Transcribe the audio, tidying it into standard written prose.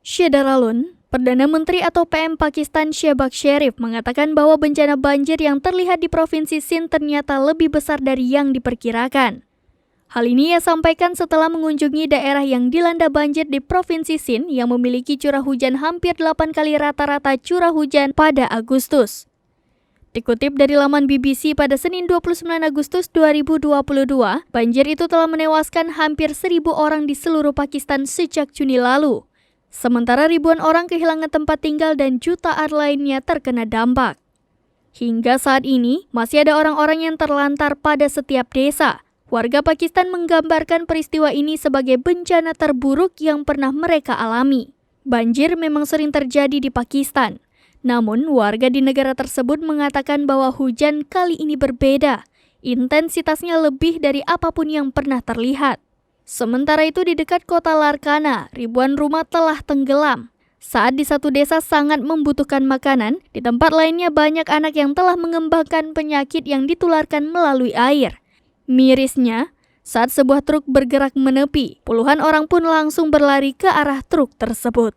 Syederalun, Perdana Menteri atau PM Pakistan Shehbaz Sharif mengatakan bahwa bencana banjir yang terlihat di Provinsi Sindh ternyata lebih besar dari yang diperkirakan. Hal ini ia sampaikan setelah mengunjungi daerah yang dilanda banjir di Provinsi Sindh yang memiliki curah hujan hampir 8 kali rata-rata curah hujan pada Agustus. Dikutip dari laman BBC pada Senin 29 Agustus 2022, banjir itu telah menewaskan hampir 1.000 orang di seluruh Pakistan sejak Juni lalu. Sementara ribuan orang kehilangan tempat tinggal dan jutaan lainnya terkena dampak. Hingga saat ini, masih ada orang-orang yang terlantar pada setiap desa. Warga Pakistan menggambarkan peristiwa ini sebagai bencana terburuk yang pernah mereka alami. Banjir memang sering terjadi di Pakistan. Namun, warga di negara tersebut mengatakan bahwa hujan kali ini berbeda. Intensitasnya lebih dari apapun yang pernah terlihat. Sementara itu di dekat kota Larkana, ribuan rumah telah tenggelam. Saat di satu desa sangat membutuhkan makanan, di tempat lainnya banyak anak yang telah mengembangkan penyakit yang ditularkan melalui air. Mirisnya, saat sebuah truk bergerak menepi, puluhan orang pun langsung berlari ke arah truk tersebut.